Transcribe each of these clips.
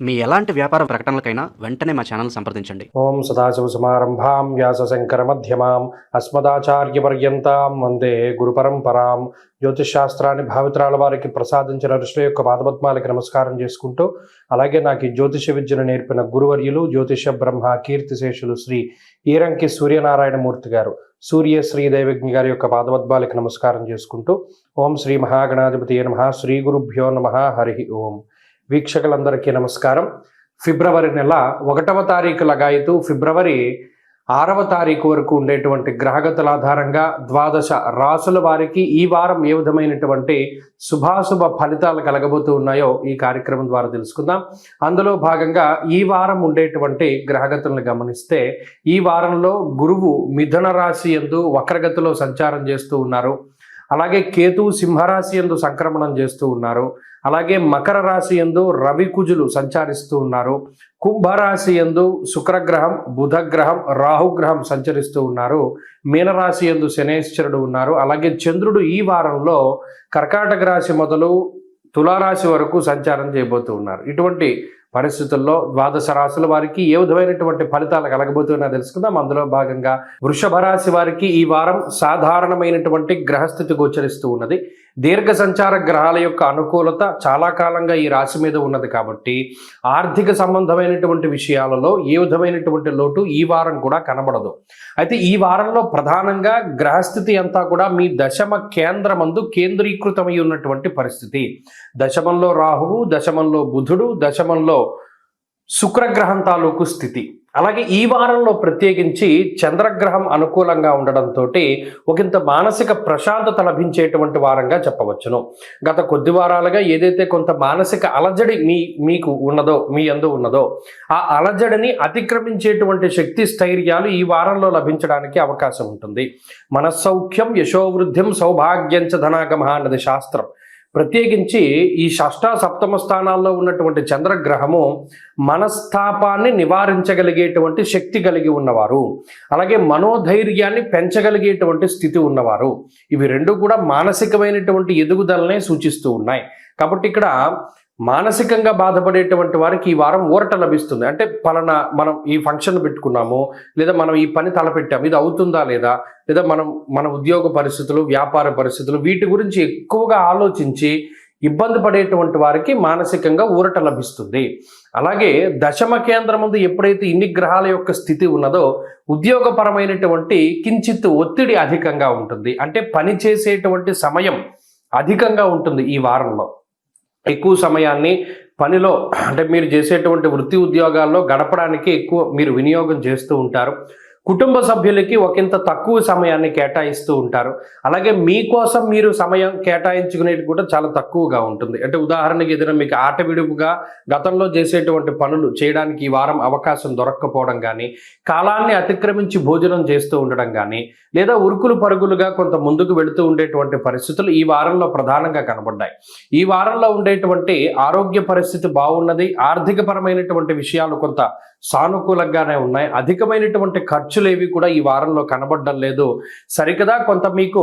మీ ఎలాంటి వ్యాపార ప్రకటనలకైనా వెంటనే మా ఛానల్ సంప్రదించండి. ఓం సదాశివసమారంభాం వ్యాసశంకరమధ్యమాం అస్మదాచార్యపర్యంతాం వందే గురుపరంపరాం. జ్యోతిషశాస్త్రాన్ని భావితరాల వారికి ప్రసాదించిన ఋషుల యొక్క పాదపద్మాలకి నమస్కారం చేసుకుంటూ, అలాగే నాకు ఈ జ్యోతిష విద్యను నేర్పిన గురువర్యులు జ్యోతిష బ్రహ్మ కీర్తిశేషులు శ్రీ ఈరంకి సూర్యనారాయణమూర్తి గారు, సూర్య శ్రీ దైవజ్ఞ గారి యొక్క పాదపద్మాలకి నమస్కారం చేసుకుంటూ, ఓం శ్రీ మహాగణాధిపతి నమః, శ్రీ గురుభ్యో నమః, హరి ఓం. వీక్షకులందరికీ నమస్కారం. ఫిబ్రవరి నెల 1వ తారీఖు లగాయతూ ఫిబ్రవరి 6వ తారీఖు వరకు ఉండేటువంటి గ్రహగతుల ఆధారంగా 12 రాసుల వారికి ఈ వారం ఏ విధమైనటువంటి శుభాశుభ ఫలితాలు కలగబోతూ ఉన్నాయో ఈ కార్యక్రమం ద్వారా తెలుసుకుందాం. అందులో భాగంగా ఈ వారం ఉండేటువంటి గ్రహగతులను గమనిస్తే, ఈ వారంలో గురువు మిథున రాశి యందు వక్రగతిలో సంచారం చేస్తూ ఉన్నారు. అలాగే కేతువు సింహరాశి యందు సంక్రమణం చేస్తూ ఉన్నారు. అలాగే మకర రాశి యందు రవి కుజులు సంచరిస్తూ ఉన్నారు. కుంభరాశి యందు శుక్రగ్రహం, బుధగ్రహం, రాహుగ్రహం సంచరిస్తూ ఉన్నారు. మీనరాశి యందు శనేశ్వరుడు ఉన్నారు. అలాగే చంద్రుడు ఈ వారంలో కర్కాటక రాశి మొదలు తులారాశి వరకు సంచారం చేయబోతూ ఉన్నారు. ఇటువంటి పరిస్థితుల్లో 12 రాశుల వారికి ఏ విధమైనటువంటి ఫలితాలు కలగబోతున్నా తెలుసుకుందాం. అందులో భాగంగా వృషభ రాశి వారికి ఈ వారం సాధారణమైనటువంటి గ్రహస్థితి గోచరిస్తూ ఉన్నది. దీర్ఘ సంచార గ్రహాల యొక్క అనుకూలత చాలా కాలంగా ఈ రాశి మీద ఉన్నది కాబట్టి ఆర్థిక సంబంధమైనటువంటి విషయాలలో ఏ విధమైనటువంటి లోటు ఈ వారం కూడా కనబడదు. అయితే ఈ వారంలో ప్రధానంగా గ్రహస్థితి అంతా కూడా మీ దశమ కేంద్రమందు కేంద్రీకృతమై ఉన్నటువంటి పరిస్థితి. దశమంలో రాహువు, దశమంలో బుధుడు, దశమంలో శుక్రగ్రహం తాలూకు స్థితి. అలాగే ఈ వారంలో ప్రత్యేకించి చంద్రగ్రహం అనుకూలంగా ఉండడంతో ఒకంత మానసిక ప్రశాంతత లభించేటువంటి వారంగా చెప్పవచ్చును. గత కొద్ది వారాలుగా ఏదైతే కొంత మానసిక అలజడి మీకు ఉన్నదో, మీ యందు ఉన్నదో, ఆ అలజడిని అతిక్రమించేటువంటి శక్తి స్థైర్యాలు ఈ వారంలో లభించడానికి అవకాశం ఉంటుంది. మనస్సౌఖ్యం, యశోవృద్ధిం, సౌభాగ్యంచ ధనాగమః అన్నది శాస్త్రం. ప్రత్యేకించి ఈ షష్ఠ సప్తమ స్థానాల్లో ఉన్నటువంటి చంద్రగ్రహము మనస్తాపాన్ని నివారించగలిగేటువంటి శక్తి కలిగి ఉన్నవారు, అలాగే మనోధైర్యాన్ని పెంచగలిగేటువంటి స్థితి ఉన్నవారు. ఇవి రెండు కూడా మానసికమైనటువంటి ఎదుగుదలనే సూచిస్తూ ఉన్నాయి. కాబట్టి ఇక్కడ మానసికంగా బాధపడేటువంటి వారికి ఈ వారం ఊరట లభిస్తుంది. అంటే పలానా మనం ఈ ఫంక్షన్ పెట్టుకున్నాము, లేదా మనం ఈ పని తలపెట్టాము, ఇది అవుతుందా లేదా మన ఉద్యోగ పరిస్థితులు, వ్యాపార పరిస్థితులు, వీటి గురించి ఎక్కువగా ఆలోచించి ఇబ్బంది పడేటువంటి వారికి మానసికంగా ఊరట లభిస్తుంది. అలాగే దశమ కేంద్రం ముందు ఎప్పుడైతే ఇన్ని గ్రహాల యొక్క స్థితి ఉన్నదో ఉద్యోగపరమైనటువంటి కించిత్ ఒత్తిడి అధికంగా ఉంటుంది. అంటే పని చేసేటువంటి సమయం అధికంగా ఉంటుంది. ఈ వారంలో ఎక్కువ సమయాన్ని పనిలో, అంటే మీరు చేసేటువంటి వృత్తి ఉద్యోగాల్లో గడపడానికి ఎక్కువ మీరు వినియోగం చేస్తూ ఉంటారు. కుటుంబ సభ్యులకి ఒకంత తక్కువ సమయాన్ని కేటాయిస్తూ ఉంటారు. అలాగే మీకోసం మీరు సమయం కేటాయించుకునేది కూడా చాలా తక్కువగా ఉంటుంది. అంటే ఉదాహరణకి ఏదైనా మీకు ఆట విడుపుగా గతంలో చేసేటువంటి పనులు చేయడానికి ఈ వారం అవకాశం దొరక్కపోవడం కానీ, కాలాన్ని అతిక్రమించి భోజనం చేస్తూ ఉండడం కానీ, లేదా ఉరుకులు పరుగులుగా కొంత ముందుకు వెళుతూ ఉండేటువంటి పరిస్థితులు ఈ వారంలో ప్రధానంగా కనబడ్డాయి. ఈ వారంలో ఉండేటువంటి ఆరోగ్య పరిస్థితి బాగున్నది. ఆర్థిక పరమైనటువంటి విషయాలు కొంత సానుకూలంగానే ఉన్నాయి. అధికమైనటువంటి ఖర్చులు ఏవి కూడా ఈ వారంలో కనబడడం లేదు. సరికదా కొంత మీకు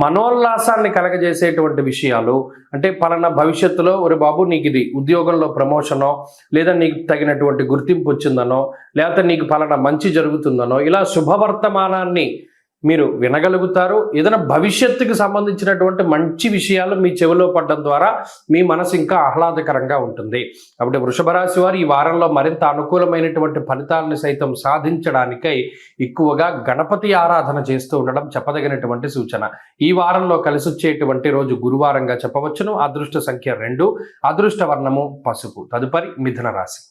మనోల్లాసాన్ని కలగజేసేటువంటి విషయాలు, అంటే పలానా భవిష్యత్తులో ఒరే బాబు నీకు ఇది ఉద్యోగంలో ప్రమోషనో, లేదా నీకు తగినటువంటి గుర్తింపు వచ్చిందనో, లేకపోతే నీకు పలానా మంచి జరుగుతుందనో, ఇలా శుభవర్తమానాన్ని మీరు వినగలుగుతారు. ఏదైనా భవిష్యత్తుకు సంబంధించినటువంటి మంచి విషయాలు మీ చెవిలో పడడం ద్వారా మీ మనసు ఇంకా ఆహ్లాదకరంగా ఉంటుంది. కాబట్టి వృషభ రాశి వారు ఈ వారంలో మరింత అనుకూలమైనటువంటి ఫలితాలను సైతం సాధించడానికై ఎక్కువగా గణపతి ఆరాధన చేస్తూ ఉండడం చెప్పదగినటువంటి సూచన. ఈ వారంలో కలిసి వచ్చేటువంటి రోజు గురువారంగా చెప్పవచ్చును. అదృష్ట సంఖ్య 2, అదృష్ట వర్ణము పసుపు. తదుపరి మిథున రాశి.